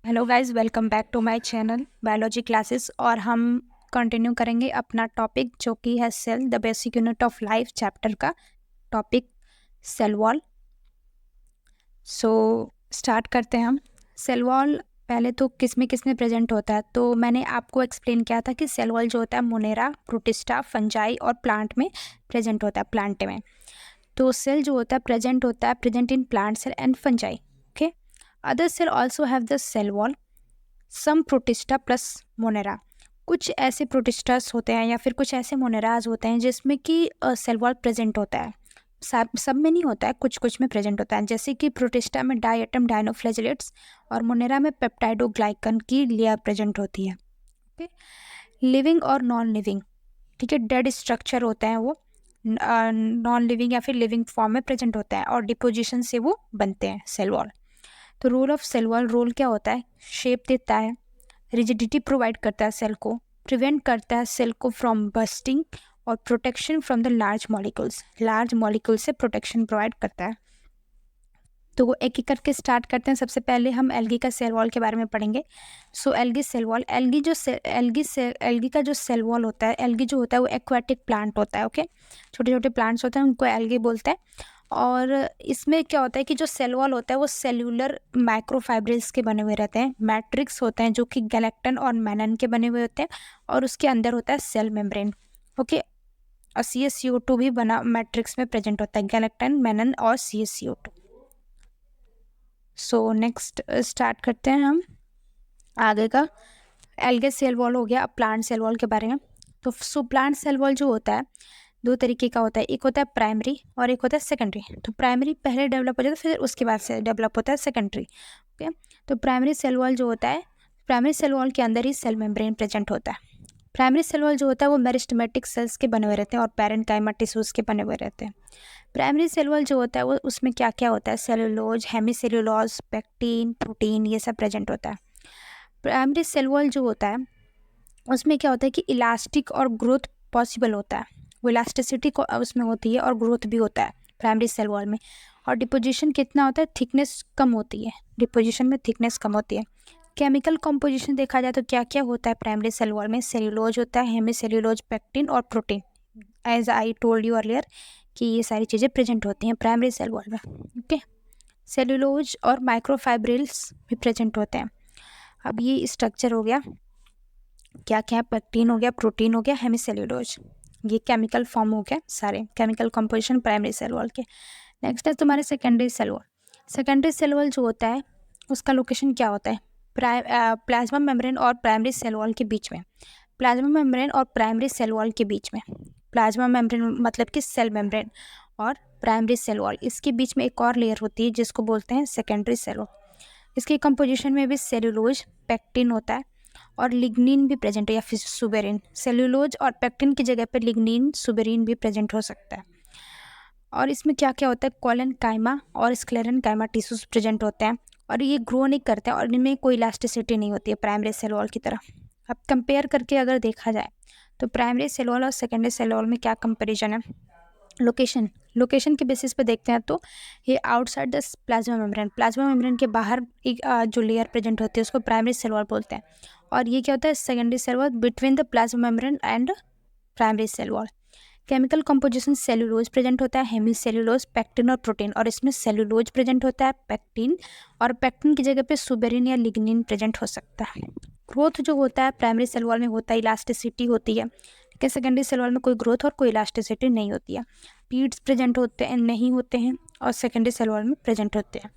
Hello guys, welcome back to my channel biology classes. और हम continue करेंगे अपना टॉपिक जो कि है cell the basic unit of life chapter का topic cell wall. So start करते हैं हम। सेल वॉल पहले तो किस में प्रेजेंट होता है, तो मैंने आपको एक्सप्लेन किया था कि सेल वॉल जो होता है मोनेरा, प्रोटिस्टा, फंजाई और प्लांट में प्रेजेंट होता है। प्लांट में तो सेल जो होता है present in plant cell and fungi. Okay, other cell also have the cell wall, some protista plus monera. कुछ ऐसे प्रोटिस्टास होते हैं या फिर कुछ ऐसे मोनेराज होते हैं जिसमें कि सेल वॉल प्रेजेंट होता है। सब में नहीं होता है, कुछ कुछ में प्रेजेंट होता है। जैसे कि प्रोटिस्टा में डायटम डायनोफ्लैजेलेट्स और मोनेरा में पेप्टाइडोग्लाइकन की लेयर प्रेजेंट होती है। ओके, लिविंग और नॉन लिविंग, ठीक है, डेड स्ट्रक्चर होते हैं वो, नॉन लिविंग या फिर लिविंग फॉर्म में प्रेजेंट होता है और डिपोजिशन से वो बनते हैं सेल वॉल। तो role of cell wall, role क्या होता है? शेप देता है, रिजिडिटी प्रोवाइड करता है सेल को, प्रिवेंट करता है सेल को फ्रॉम बस्टिंग और protection from the large molecule से प्रोटेक्शन प्रोवाइड करता है। तो वो एक एक करके स्टार्ट करते हैं। सबसे पहले हम एल्गी का सेल वॉल के बारे में पढ़ेंगे। सो एल्गी सेल वॉल, एल्गी का जो सेल वॉल होता है, एल्गी जो होता है वो एक्वाटिक प्लांट होता है। ओके, छोटे छोटे प्लांट्स होते हैं उनको एल्गी बोलते हैं। और इसमें क्या होता है कि जो सेल वॉल होता है वो सेल्यूलर माइक्रोफाइब्रिल्स के बने हुए रहते हैं। मैट्रिक्स होते हैं जो कि गैलेक्टन और मैनन के बने हुए होते हैं और उसके अंदर होता है सेल मेम्ब्रेन। ओके, और CaCO2 भी बना मैट्रिक्स में प्रेजेंट होता है, गैलेक्टन, मैनन और CaCO2। सो नेक्स्ट स्टार्ट करते हैं हम आगे का। एल्गे सेल वॉल हो गया। अब प्लांट सेल वॉल के बारे में। तो सो प्लांट सेल वॉल जो होता है दो तरीके का होता है, एक होता है प्राइमरी और एक होता है सेकेंडरी। तो प्राइमरी पहले डेवलप हो जाता है, फिर उसके बाद से डेवलप होता है सेकेंडरी। ओके, तो प्राइमरी सेल वॉल जो होता है, प्राइमरी सेल वॉल के अंदर ही सेल मेम्ब्रेन प्रेजेंट होता है। प्राइमरी सेल वॉल जो होता है वो मेरिस्टेमेटिक सेल्स के बने हुए रहते हैं और पैरेन्काइमा टिश्यूज के बने हुए रहते हैं। प्राइमरी सेल वॉल जो होता है वो उसमें क्या क्या होता है? सेलुलोज, हेमीसेल्यूलोज, पेक्टिन, प्रोटीन, ये सब प्रेजेंट होता है। प्राइमरी सेल वॉल जो होता है उसमें क्या होता है कि इलास्टिक और ग्रोथ पॉसिबल होता है। वो इलास्टिसिटी को उसमें होती है और ग्रोथ भी होता है प्राइमरी सेल वॉल में। और डिपोजिशन कितना होता है? थिकनेस कम होती है, डिपोजिशन में थिकनेस कम होती है। केमिकल कॉम्पोजिशन देखा जाए तो क्या क्या होता है प्राइमरी सेल वॉल में? सेल्यूलोज होता है, हेमीसेल्यूलोज, पेक्टिन और protein. As I told you earlier कि ये सारी चीज़ें प्रेजेंट होती हैं प्राइमरी सेल वॉल में। ओके, सेल्यूलोज और माइक्रोफाइब्रिल्स भी प्रेजेंट होते हैं। अब ये स्ट्रक्चर हो गया, क्या क्या है? पेक्टिन हो गया, प्रोटीन हो गया, हेमीसेल्यूलोज, ये केमिकल फॉर्म हो गया, सारे chemical composition primary cell wall के। नेक्स्ट है तुम्हारे secondary cell wall. Secondary cell wall जो होता है उसका लोकेशन क्या होता है? प्लाज्मा मेम्ब्रेन और प्राइमरी सेल वॉल के बीच में। प्लाज्मा मेम्ब्रेन और प्राइमरी सेल वॉल के बीच में, प्लाज्मा मेम्ब्रेन मतलब कि सेल मेम्ब्रेन और प्राइमरी सेल वॉल, इसके बीच में एक और लेयर होती है जिसको बोलते हैं सेकेंडरी सेल वॉल। इसके कंपोजिशन में भी सेल्यूलोज, पेक्टिन होता है और लिग्निन भी प्रेजेंट है या फिर सुबेरिन। सेल्यूलोज और पेक्टिन की जगह पर लिग्निन, सुबेरिन भी प्रेजेंट हो सकता है। और इसमें क्या क्या होता है? कॉलन काइमा और स्क्लेरन काइमा टिश्यूज प्रेजेंट होते हैं और ये ग्रो नहीं करते हैं और इनमें कोई इलास्टिसिटी नहीं होती है प्राइमरी सेल वॉल की तरह। अब कंपेयर करके अगर देखा जाए तो प्राइमरी सेल वॉल और सेकेंडरी सेल वॉल में क्या कंपेरिजन है? लोकेशन के बेसिस पे देखते हैं तो ये आउटसाइड द प्लाज्मा मेम्ब्रेन के बाहर एक जो लेयर प्रेजेंट होती है उसको प्राइमरी सेल वॉल बोलते हैं। और ये क्या होता है? Secondary cell wall between the plasma membrane and primary cell wall. Chemical composition cellulose present होता है, हेमीसेल्यूलोज, पेक्टिन और प्रोटीन। और इसमें सेल्यूलोज प्रेजेंट होता है, पेक्टिन, और पेक्टिन की जगह पे सुबेरिन या लिग्निन प्रेजेंट हो सकता है। ग्रोथ जो होता है प्राइमरी सेल वॉल में होता है, इलास्टिसिटी होती है, लेकिन सेकेंडरी सेल वॉल में कोई ग्रोथ और कोई इलास्टिसिटी नहीं होती है। पीड्स प्रेजेंट होते हैं, नहीं होते हैं, और सेकेंडरी सेल वॉल में प्रेजेंट होते हैं।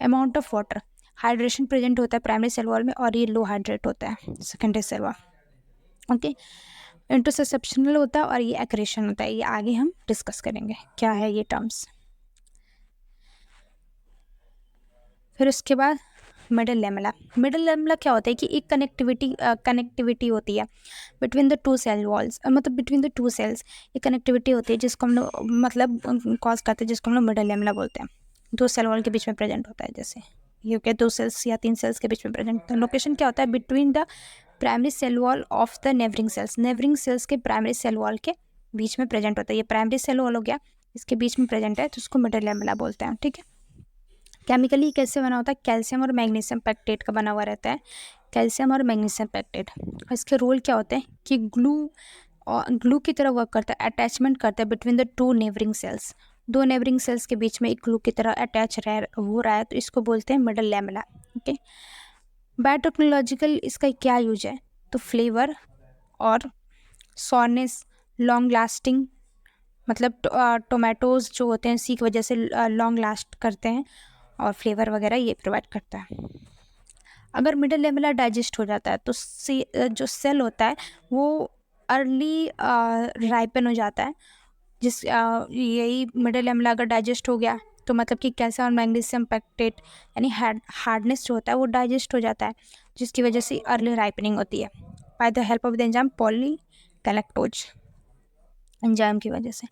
Amount of water, hydration present होता है प्राइमरी सेल वॉल में और ये लो हाइड्रेट होता है सेकेंडरी सेल वॉल। ओके, इंटरसेप्शनल होता है और ये एक्रेशन होता है। ये आगे हम डिस्कस करेंगे क्या है ये टर्म्स। फिर उसके बाद मिडल लेमला क्या होता है कि एक कनेक्टिविटी होती है between the two cell walls, मतलब बिटवीन द टू सेल्स ये कनेक्टिविटी होती है जिसको हम लोग मतलब कॉज करते हैं, जिसको हम लोग मिडल लेमला बोलते हैं। दो सेल वॉल के बीच में प्रेजेंट होता है, जैसे ये क्या दो सेल्स या तीन सेल्स के बीच में प्रेजेंट होता है। लोकेशन क्या होता है? Between the primary cell wall of the neighbouring cells के प्राइमरी सेल वॉल के बीच में प्रेजेंट होता है। ये प्राइमरी सेल वॉल हो गया, इसके बीच में प्रेजेंट है तो उसको मिडल लेमला बोलते हैं। ठीक है, केमिकली कैसे बना होता है, कैल्शियम और मैग्नीशियम पेक्टेट का बना हुआ रहता है, कैल्शियम और मैग्नीशियम पेक्टेट। इसके रोल क्या होते हैं कि ग्लू की तरह वर्क करता है, अटैचमेंट करता है between the to neighbouring cells, दो नेबरिंग सेल्स के बीच में एक ग्लू की तरह अटैच हो रहा है, तो इसको बोलते हैं मिडल लैमेला। ओके, बायोटेक्नोलॉजिकल इसका क्या यूज है, तो फ्लेवर और सॉनेस, लॉन्ग लास्टिंग, मतलब टोमेटोज़ जो होते हैं इसी की वजह से लॉन्ग लास्ट करते हैं, और फ्लेवर वगैरह ये प्रोवाइड करता है। अगर मिडल लेमेला डाइजेस्ट हो जाता है तो जो सेल होता है वो अर्ली राइपन हो जाता है, यही मिडल लेमेला अगर डाइजेस्ट हो गया तो मतलब कि कैल्शियम और मैग्नीशियम पेक्टेट यानी हार्डनेस जो होता है वो डाइजेस्ट हो जाता है, जिसकी वजह से अर्ली राइपनिंग होती है by the help of the enzyme polygalactose, enzyme की वजह से।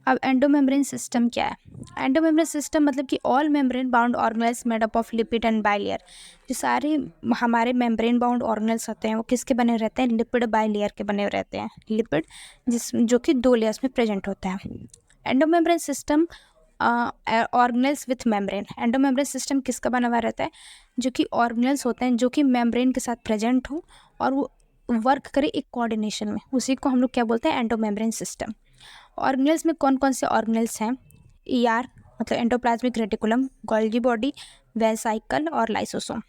अब एंडोमेम्ब्रेन सिस्टम क्या है, एंडोमेम्ब्रेन सिस्टम मतलब कि all membrane bound organelles made up of lipid and bilayer, जो सारे हमारे मेम्ब्रेन बाउंड ऑर्गेनेल्स होते हैं वो किसके बने रहते हैं, लिपिड बाइलेयर के बने रहते हैं, लिपिड जो कि 2 लेयर्स में प्रेजेंट होता है। Endomembrane system organelles with membrane, endomembrane system किसका बना हुआ रहता है, जो कि ऑर्गेनेल्स होते हैं जो कि मेम्ब्रेन के साथ प्रेजेंट हो और वो वर्क करे एक कोऑर्डिनेशन में, उसी को हम लोग क्या बोलते हैं, एंडोमेम्ब्रेन सिस्टम। ऑर्गेनेल्स में कौन कौन से ऑर्गेनेल्स हैं, ईआर मतलब endoplasmic reticulum, Golgi body, vesicle और lysosome.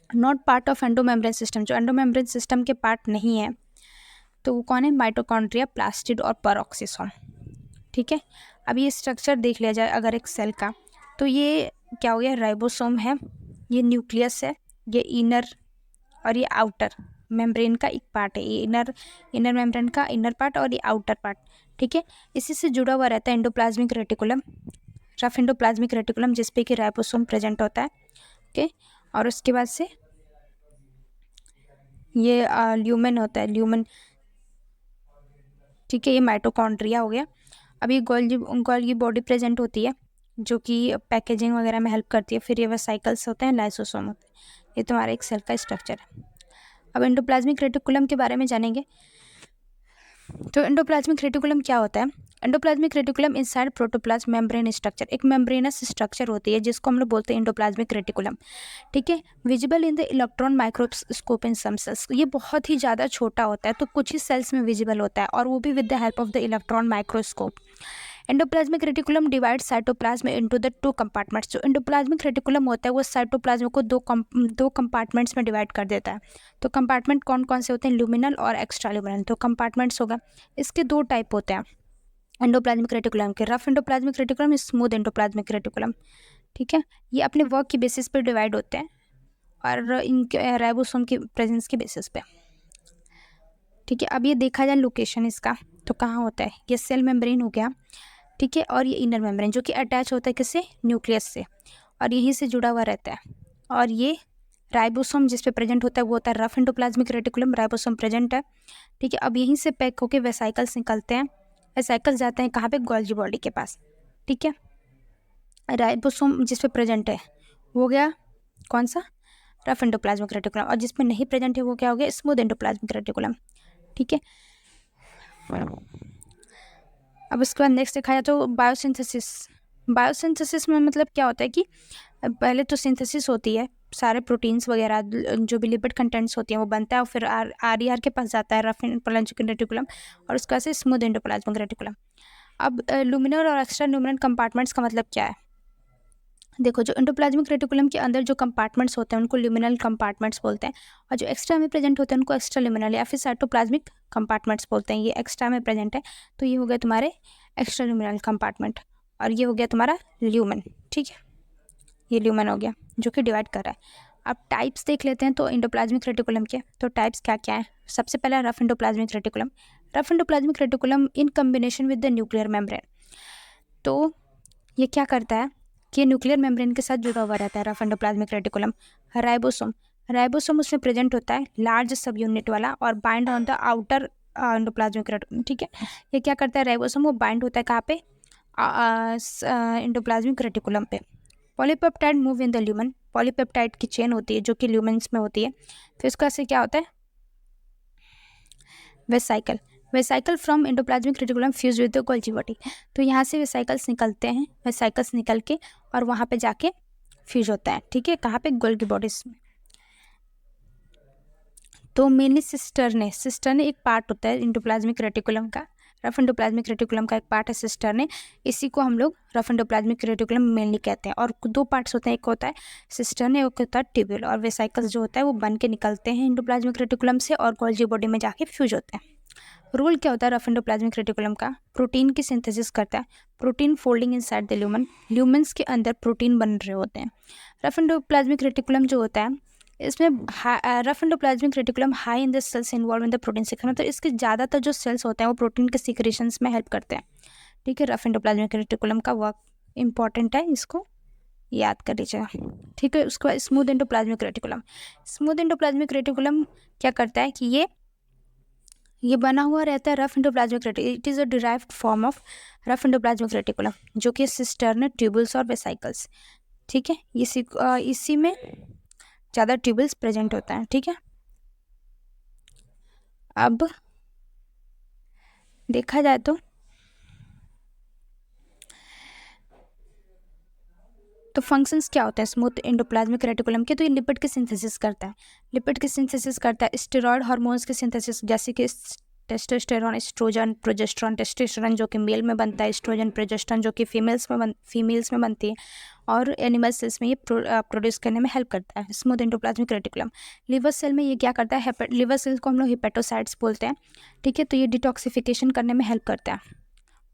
Not part of endomembrane system, जो एंडोमेम्ब्रेन सिस्टम के पार्ट नहीं है तो वो कौन है, माइटोकॉन्ड्रिया, प्लास्टिड और पेरोक्सिसोम। ठीक है, अब ये स्ट्रक्चर देख लिया जाए अगर एक सेल का, तो ये क्या हो गया, राइबोसोम है, ये न्यूक्लियस है, ये इनर और ये आउटर मेम्ब्रेन का एक पार्ट है, ये इनर मेम्ब्रेन का इनर पार्ट और ये आउटर पार्ट। ठीक है, इसी से जुड़ा हुआ रहता है endoplasmic reticulum, rough endoplasmic reticulum जिसपे कि राइबोसोम प्रेजेंट होता है। ओके, और उसके बाद से ये ल्यूमेन होता है, ल्यूमेन। ठीक है, ये माइटोकॉन्ड्रिया हो गया। अब ये गोल्गी बॉडी प्रेजेंट होती है जो कि पैकेजिंग वगैरह में हेल्प करती है, फिर ये वेसाइकल्स होते हैं, लाइसोसोम होते हैं। ये तुम्हारा एक सेल का स्ट्रक्चर है। अब एंडोप्लाज्मिक रेटिकुलम के बारे में जानेंगे। तो एंडोप्लाज्मिक रेटिकुलम क्या होता है, endoplasmic reticulum inside protoplasm membrane structure, एक मेम्ब्रेनस स्ट्रक्चर होती है जिसको हम लोग बोलते हैं एंडोप्लाज्मिक रेटिकुलम। ठीक है, visible in the electron microscope in some cells, ये बहुत ही ज़्यादा छोटा होता है तो कुछ ही सेल्स में विजिबल होता है, और वो भी with the help of the electron microscope. Endoplasmic reticulum divide cytoplasm into the 2 compartments, जो एंडोप्लाज्मिक रेटिकुलम होता है वो साइटोप्लाज्म को दो कंपार्टमेंट्स में डिवाइड कर देता है। तो कंपार्टमेंट कौन कौन से होते हैं, ल्यूमिनल और एक्स्ट्रा ल्यूमिनल, तो कंपार्टमेंट्स होगा। इसके 2 टाइप होते हैं एंडोप्लाज्मिक रेटिकुलम के, rough endoplasmic reticulum, smooth endoplasmic reticulum. ठीक है, ये अपने वर्क की बेसिस पे डिवाइड होते हैं और इनके राइबोसोम की प्रेजेंस के बेसिस पे। ठीक है, अब ये देखा जाए लोकेशन इसका तो कहाँ होता है, ये सेल मेम्ब्रेन हो गया। ठीक है, और ये इनर मेम्ब्रेन जो कि अटैच होता है किससे, न्यूक्लियस से, और यहीं से जुड़ा हुआ रहता है। और ये राइबोसोम जिस पे प्रेजेंट होता है वो होता है rough endoplasmic reticulum, ribosome present है। ठीक है, अब यहीं से पैक होकर वेसाइकल्स निकलते हैं, वेसाइकल्स जाते हैं कहाँ पे, गोल्गी बॉडी के पास। ठीक है, राइबोसोम जिस पे प्रेजेंट है वो हो गया कौन सा, रफ एंडोप्लाज्मिक रेटिकुलम, और जिसमें नहीं प्रेजेंट है वो क्या हो गया, स्मूथ एंडोप्लाज्मिक रेटिकुलम। ठीक है, अब उसके बाद नेक्स्ट देखा जाए तो बायोसिंथेसिस। बायोसिंथेसिस में मतलब क्या होता है कि पहले तो सिंथेसिस होती है, सारे प्रोटीन्स वगैरह जो भी लिपिड कंटेंट्स होती हैं वो बनता है और फिर आर के पास जाता है रफ एंडोप्लाज्मिक रेटिकुलम, और उसके बाद से स्मूथ एंडोप्लाज्मिक रेटिकुलम। अब लुमिनल और एक्स्ट्रा ल्यूमिनल कंपार्टमेंट्स का मतलब क्या है, देखो जो एंडोप्लाज्मिक रेटिकुलम के अंदर जो कंपार्टमेंट्स होते हैं उनको ल्यूमिनल कंपार्टमेंट्स बोलते हैं, और जो एक्स्ट्रा में प्रेजेंट होते हैं उनको एक्स्ट्रा ल्यूमिनल या फिर साइटोप्लाज्मिक कंपार्टमेंट्स बोलते हैं। ये एक्स्ट्रा में प्रेजेंट है तो ये हो गया तुम्हारे एक्स्ट्रा ल्यूमिनल कंपार्टमेंट, और ये हो गया तुम्हारा ल्यूमन। ठीक है, ये ल्यूमन हो गया जो कि डिवाइड कर रहा है। अब टाइप्स देख लेते हैं तो एंडोप्लाज्मिक रेटिकुलम के, तो टाइप्स क्या क्या है, सबसे पहला rough endoplasmic reticulum. Rough endoplasmic reticulum in combination with the nuclear membrane, तो ये क्या करता है कि न्यूक्लियर मेम्ब्रेन के साथ जुड़ा हुआ रहता है rough endoplasmic reticulum. Ribosome, ribosome उसमें प्रेजेंट होता है लार्ज सब यूनिट वाला और bind on the outer endoplasmic reticulum. ठीक है, ये क्या करता है राइबोसोम, वो बाइंड होता है कहाँ पे, एंडोप्लाज्मिक रेटिकुलम पे। Polypeptide move in the lumen, polypeptide की चेन होती है जो कि ल्यूमेंस में होती है। फिर इसका से क्या होता है, vesicle, vesicle from endoplasmic reticulum fuse with the Golgi body, तो यहाँ से वेसाइकल्स निकलते हैं, वेसाइकल्स निकल के और वहाँ पे जाके फ्यूज होता है, ठीक है। कहाँ पे? गोल्गी बॉडीज में। तो मेनली सिस्टर्ने एक पार्ट होता है एंडोप्लाज्मिक रेटिकुलम का, रफ एंडोप्लाज्मिक रेटिकुलम का एक पार्ट है सिस्टर्ने। इसी को हम लोग रफ एंडोप्लाज्मिक रेटिकुलम मेनली कहते हैं। और दो पार्ट्स होते हैं, एक होता है सिस्टर्ने, एक होता है ट्यूब्यूल। और वेसाइकल्स जो होता है वो बन के निकलते हैं एंडोप्लाज्मिक रेटिकुलम से और गोल्जी बॉडी में जाके फ्यूज होते हैं। रोल क्या होता है रफ एंडोप्लाज्मिक रेटिकुलम का? प्रोटीन की सिंथेसिस करता है, protein folding inside the lumen, lumens के अंदर प्रोटीन बन रहे होते हैं। रफ एंडोप्लाज्मिक रेटिकुलम जो होता है इसमें rough endoplasmic reticulum high in the cells involve in the protein secretion, तो इसके ज़्यादातर जो सेल्स होते हैं वो प्रोटीन के सिक्रेशंस में हेल्प करते हैं, ठीक है। रफ एंडोप्लाज्मिक रेटिकुलम का वर्क इंपॉर्टेंट है, इसको याद कर लीजिएगा, ठीक है। उसके बाद smooth endoplasmic reticulum. Smooth endoplasmic reticulum क्या करता है कि ये बना हुआ रहता है rough endoplasmic reticulum. It is a derived form of rough endoplasmic reticulum, जो कि सिस्टर्न, ट्यूबल्स और वेसाइकल्स, ठीक है। इसी में ज़्यादा ट्यूबल्स प्रेजेंट होता है, ठीक है। अब देखा जाए तो फंक्शंस क्या होते हैं स्मूथ एंडोप्लाज्मिक रेटिकुलम के? तो ये लिपिड की सिंथेसिस करता है, लिपिड की सिंथेसिस करता है, स्टेरॉयड हार्मोन्स की सिंथेसिस, जैसे कि टेस्टोस्टेरोन, एस्ट्रोजन, प्रोजेस्टेरोन। टेस्टोस्टेरोन जो कि मेल में बनता है, एस्ट्रोजन, प्रोजेस्टेरोन जो कि फीमेल्स में बनती है, और एनिमल सेल्स में ये प्रोड्यूस करने में हेल्प करता है smooth endoplasmic reticulum. Liver cell में ये क्या करता है? लिवर सेल्स को हम लोग हिपेटोसाइट्स बोलते हैं, ठीक है। तो ये डिटॉक्सिफिकेशन करने में हेल्प करता है।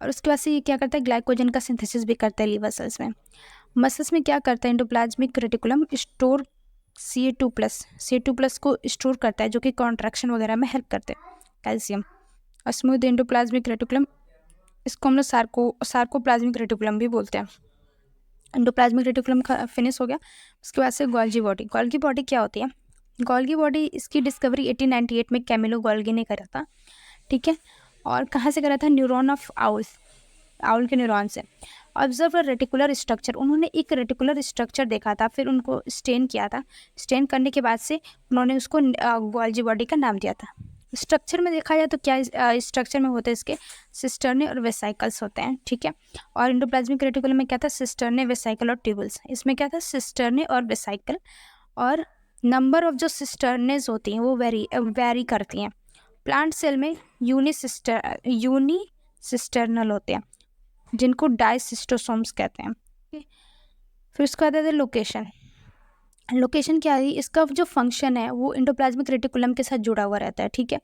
और उसके बाद से ये क्या करता है? ग्लाइकोजन का सिंथेसिस भी करता है लिवर सेल्स में। मसल्स में क्या करता है एंडोप्लाज्मिक रेटिकुलम? स्टोर Ca2+ को स्टोर करता है, जो कि कॉन्ट्रैक्शन वगैरह में हेल्प करते हैं, कैल्शियम। और स्मूथ एंडोप्लाज्मिक रेटिकुलम, इसको हम लोग सार्कोप्लाज्मिक रेटिकुलम भी बोलते हैं। एंडोप्लाज्मिक रेटिकुलम का फिनिश हो गया। उसके बाद से गोल्गी बॉडी। गोल्गी बॉडी क्या होती है? गोल्गी बॉडी, इसकी डिस्कवरी 1898 में कैमिलो गोल्गी ने करा था, ठीक है। और कहाँ से करा था? न्यूरॉन ऑफ आउल के न्यूरॉन से। ऑब्जर्व रेटिकुलर स्ट्रक्चर, उन्होंने एक रेटिकुलर स्ट्रक्चर देखा था, फिर उनको स्टेन किया था। स्टेन करने के बाद से उन्होंने उसको गोल्जी बॉडी का नाम दिया था। स्ट्रक्चर में देखा जाए तो क्या स्ट्रक्चर में होते हैं इसके? सिस्टर्ने और वेसाइकल्स होते हैं, ठीक है। और एंडोप्लाज्मिक रेटिकुलम में क्या था? सिस्टर्ने, वेसाइकल और ट्यूबल्स। इसमें क्या था? सिस्टर्ने और वेसाइकल। और नंबर ऑफ जो सिस्टर्नेज होती हैं वो वेरी करती हैं। प्लांट सेल में यूनिसिस्टर्नल होते हैं, जिनको डाइसिस्टोसोम्स कहते हैं। फिर उसके बाद लोकेशन क्या है? इसका जो फंक्शन है वो एंडोप्लाज्मिक रेटिकुलम के साथ जुड़ा हुआ रहता है, ठीक है।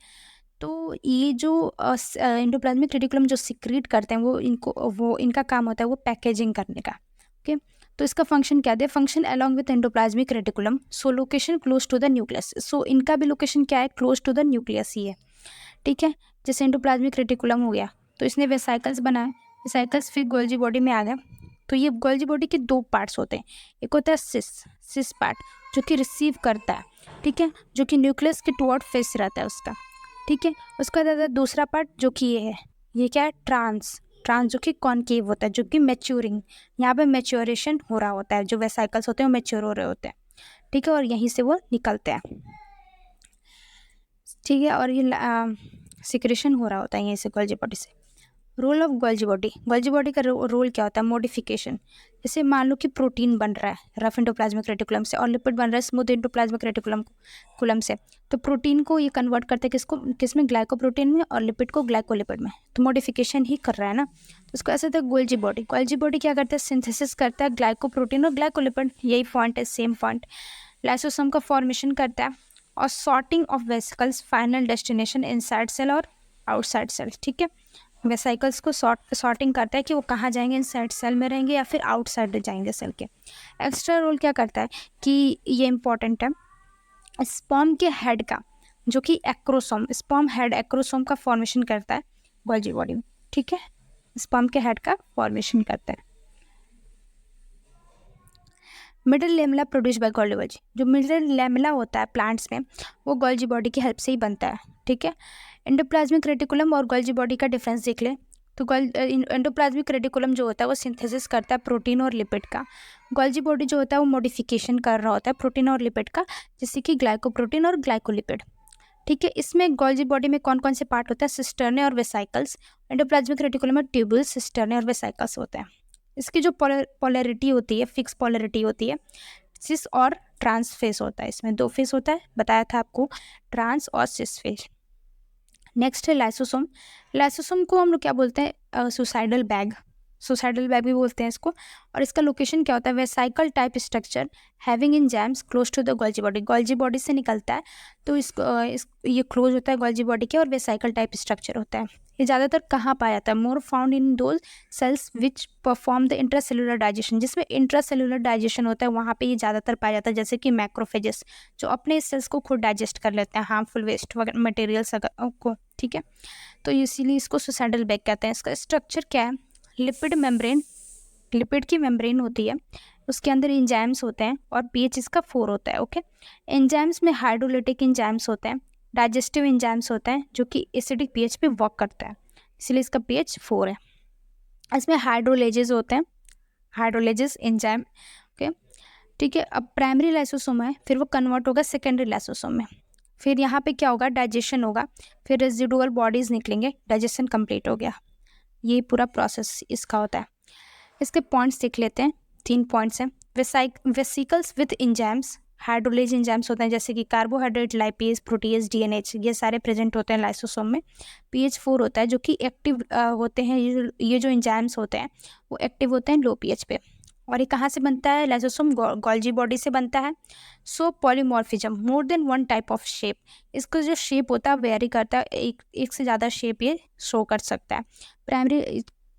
तो ये जो एंडोप्लाज्मिक रेटिकुलम जो सिक्रीट करते हैं वो इनका काम होता है वो पैकेजिंग करने का, ओके। तो इसका फंक्शन क्या है? Function along with endoplasmic reticulum, so location close to the nucleus. So इनका भी लोकेशन क्या है? क्लोज टू द न्यूक्लियस ही है, ठीक है। जैसे एंडोप्लाज्मिक रेटिकुलम हो गया तो इसने वेसाइकल्स बनाए, वेसाइकल्स फिर गोल्जी बॉडी में आ गए। तो ये गोल्जी बॉडी के दो पार्ट्स होते हैं, एक होता है सिस पार्ट, जो कि रिसीव करता है, ठीक है, जो कि न्यूक्लियस के टुवर्ड फेस रहता है उसका, ठीक है। उसका बाद दूसरा पार्ट जो कि ये है, ये क्या है? ट्रांस जो कि कॉनकेव होता है, जो कि मैच्योरिंग, यहाँ पे मैच्योरेशन हो रहा होता है, जो वेसाइकल्स होते हैं वो मैच्योर हो रहे होते हैं, ठीक है। और यहीं से वो निकलते हैं, ठीक है। और ये सिक्रेशन हो रहा होता है यहीं से गोल्जी बॉडी से। रोल ऑफ गोल्जी बॉडी का रोल क्या होता है? मॉडिफिकेशन। जैसे मान लो कि प्रोटीन बन रहा है रफ एंडोप्लाज्मिक रेटिकुलम से और लिपिड बन रहा है स्मूथ एंडोप्लाज्मिक रेटिकुलम से, तो प्रोटीन को ये कन्वर्ट करते हैं किसमें? ग्लाइकोप्रोटीन में, और लिपिड को ग्लाइकोलिपिड में। तो मॉडिफिकेशन ही कर रहा है ना, तो उसको ऐसे था गोल्जी बॉडी क्या करता है? सिंथेसिस करता है ग्लाइकोप्रोटीन और ग्लाइकोलिपिड, यही पॉइंट है, सेम पॉइंट। लाइसोसोम का फॉर्मेशन करता है, और sorting of vesicles, final destination inside cell और आउटसाइड सेल, ठीक है। वेसाइकल्स को सॉर्टिंग करता है कि वो कहाँ जाएंगे, इनसाइड सेल में रहेंगे या फिर आउटसाइड जाएंगे सेल के। एक्स्ट्रा रोल क्या करता है कि ये इंपॉर्टेंट है, स्पर्म के हेड का, जो कि एक्रोसोम, स्पर्म हेड एक्रोसोम का फॉर्मेशन करता है गोल्जी बॉडी में, ठीक है। स्पर्म के हेड का फॉर्मेशन करता है। Middle lamella produce by Golgi body, जो मिडल लेमला होता है प्लांट्स में वो गोल्जी बॉडी की हेल्प से ही बनता है, ठीक है। एंडोप्लाज्मिक रेटिकुलम और गोल्जी बॉडी का डिफरेंस देख ले तो एंडोप्लाज्मिक रेटिकुलम जो होता है वो सिंथेसिस करता है प्रोटीन और लिपिड का। गोल्जी बॉडी जो होता है वो मॉडिफिकेशन कर रहा होता है प्रोटीन और लिपिड का, जैसे कि ग्लाइकोप्रोटीन और ग्लाइकोलिपिड, ठीक है। इसमें गोल्जी बॉडी में कौन कौन से पार्ट होता है? सिस्टर्ने और वेसाइकल्स। एंडोप्लाज्मिक रेटिकुलम में ट्यूबुल्स, सिस्टर्ने और वेसाइकल्स होते हैं। इसकी जो पोलैरिटी होती है, फिक्स पोलैरिटी होती है, सिस और ट्रांस फेस होता है। इसमें 2 फेस होता है, बताया था आपको, ट्रांस और सिस फेस। नेक्स्ट है लाइसोसोम। लाइसोसोम को हम लोग क्या बोलते हैं, सुसाइडल बैग, सुसाइडल बैग भी बोलते हैं इसको। और इसका लोकेशन क्या होता है, vesicle type structure having enzymes close to the Golgi body, Golgi body से निकलता है तो ये क्लोज होता है गोल्जी बॉडी के, और वेसाइकल टाइप स्ट्रक्चर होता है। ये ज़्यादातर कहाँ पाया जाता है, more found in those cells which perform the intracellular digestion, जिसमें इंट्रासेलुलर डाइजेशन होता है वहाँ पे ये ज़्यादातर पाया जाता है, जैसे कि मैक्रोफेजेस जो अपने सेल्स को खुद डाइजेस्ट कर लेते हैं हार्मफुल वेस्ट वगैरह मटेरियल्स को, ठीक है। तो इसीलिए इसको सुसाइडल बैग कहते हैं। इसका स्ट्रक्चर क्या है, लिपिड मेम्ब्रेन, लिपिड की मेम्ब्रेन होती है, उसके अंदर एंजाइम्स होते हैं और पीएच इसका 4 होता है। ओके, एंजाइम्स में हाइड्रोलिटिक एंजाइम्स होते हैं, डाइजेस्टिव एंजाइम्स होते हैं जो कि एसिडिक पीएच पे वर्क करता है, इसलिए इसका पीएच 4 है। इसमें हाइड्रोलेजेस होते हैं, हाइड्रोलेजेस एंजाइम, ओके, ठीक है। अब प्राइमरी लाइसोसोम है, फिर वो कन्वर्ट होगा सेकेंडरी लाइसोसोम में, फिर यहाँ पे क्या होगा, डाइजेशन होगा, फिर रेजिडुअल बॉडीज निकलेंगे, डाइजेशन कंप्लीट हो गया। ये पूरा प्रोसेस इसका होता है। इसके पॉइंट्स देख लेते हैं, 3 पॉइंट्स हैं। Vesicles with enzymes, hydrolase enzymes होते हैं जैसे कि कार्बोहाइड्रेट, लाइपेज, प्रोटीज, डीएनएच, ये सारे प्रेजेंट होते हैं लाइसोसोम में। पीएच 4 होता है जो कि एक्टिव होते हैं, ये जो एंजाइम्स होते हैं वो एक्टिव होते हैं लो पीएच पे। और ये कहाँ से बनता है, लाइसोसोम गोल्जी बॉडी से बनता है। So polymorphism, more than one type of shape, इसका जो शेप होता है वेरी करता है, एक से ज़्यादा शेप ये शो कर सकता है।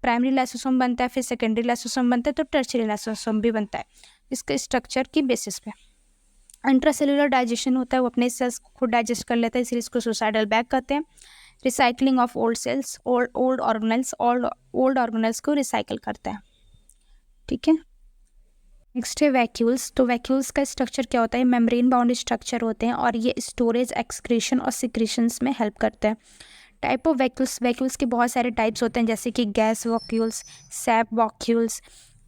प्राइमरी लाइसोसोम बनता है, फिर सेकेंडरी लाइसोसोम बनता है, तो टर्शियरी लाइसोसोम भी बनता है इसके स्ट्रक्चर की बेसिस पे। इंट्रासेलुलर डाइजेशन होता है, वो अपने सेल्स को खुद डाइजेस्ट कर लेता है, इसलिए इसको सुसाइडल बैग कहते हैं। Recycling of old cells, old organelles को रिसाइकल करता है, ठीक है। नेक्स्ट है वैक्यूल्स। तो वैक्यूल्स का स्ट्रक्चर क्या होता है, मेम्ब्रेन बाउंड स्ट्रक्चर होते हैं और ये स्टोरेज, एक्सक्रीशन और सिक्रीशंस में हेल्प करते हैं। टाइप ऑफ वैक्यूल्स, वैक्यूल्स के बहुत सारे टाइप्स होते हैं जैसे कि gas vacuoles, SAP vacuoles,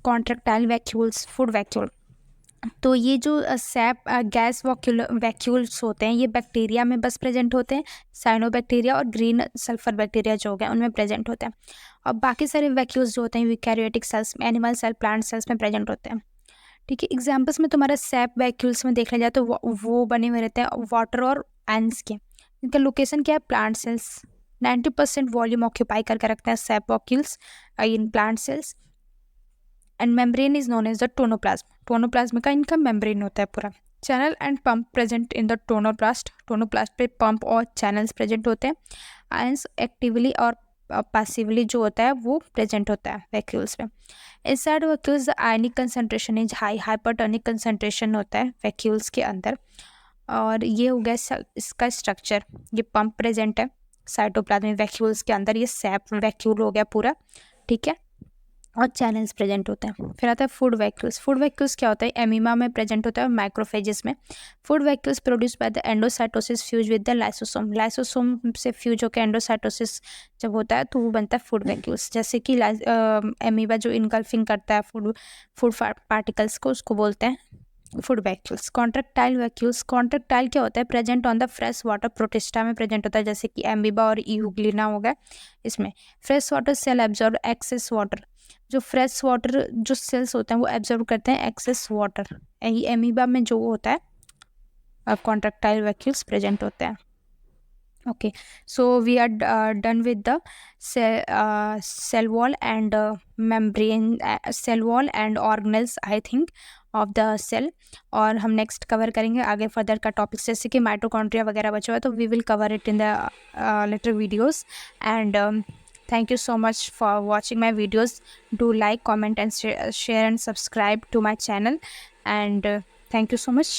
contractile vacuoles, food vacuole. तो ये जो सैप गैस वैक्यूल्स होते हैं ये बैक्टीरिया में बस प्रेजेंट होते हैं, साइनोबैक्टीरिया और ग्रीन सल्फर बैक्टीरिया जो हो गए उनमें प्रेजेंट होते हैं। और बाकी सारे वैक्यूल्स जो होते हैं यूकैरियोटिक सेल्स में, एनिमल सेल, प्लांट सेल्स में प्रेजेंट होते हैं, ठीक है। एग्जाम्पल्स में तुम्हारा सैप वैक्यूल्स में देख लिया जाए तो वो बने हुए रहते हैं वाटर और एंड्स के। इनका लोकेशन क्या है, प्लांट सेल्स, 90% वॉल्यूम ऑक्यूपाई करके रखते हैं sap vacuoles in plant cells. And membrane is known as the tonoplasm, tonoplasm का इनका मेम्ब्रेन होता है पूरा। Channel and pump present in the tonoplast, tonoplast पे पंप और चैनल्स प्रेजेंट होते हैं। आयंस एक्टिवली और पैसिवली जो होता है वो प्रेजेंट होता है वैक्यूल्स में। Inside vacuoles the ionic concentration is high, hypertonic concentration होता है वैक्यूल्स के अंदर। और ये हो गया इसका स्ट्रक्चर, ये पंप प्रेजेंट है साइटोप्लाज्म में, वैक्यूल्स के अंदर ये सैप वैक्यूल हो गया पूरा, ठीक है, और चैनल्स प्रेजेंट होते हैं। फिर आता है फूड वैक्यूल्स। फूड वैक्यूल्स क्या होता है, एमीमा में प्रेजेंट होता है और माइक्रोफेजेस में। Food vacuoles produce by the endocytosis fuse with the lysosome, lysosome से फ्यूज होकर एंडोसाइटोसिस जब होता है तो वो बनता है फूड वैक्यूल्स। जैसे कि एमीबा जो इनगल्फिंग करता है फूड पार्टिकल्स को, उसको बोलते हैं food vacuoles. Contractile vacuoles, contractile क्या होता है, present on the fresh water, protista में प्रेजेंट होता है जैसे कि एमीबा और यूग्लिना हो गया। इसमें fresh water cell absorb excess water, जो फ्रेश वाटर जो सेल्स होते हैं वो एब्जॉर्ब करते हैं एक्सेस वाटर, यही एमीबा में जो होता है कॉन्ट्रैक्टाइल वैक्यूल्स प्रेजेंट होते हैं। okay, so we are done with the cell wall and membrane, cell wall and organelles I think of the cell। और हम नेक्स्ट कवर करेंगे आगे फर्दर का टॉपिक्स जैसे कि माइटोकॉन्ड्रिया वगैरह बचा हुआ है, तो we will cover it in the later videos. And thank you so much for watching my videos. Do like, comment and share and subscribe to my channel, and thank you so much.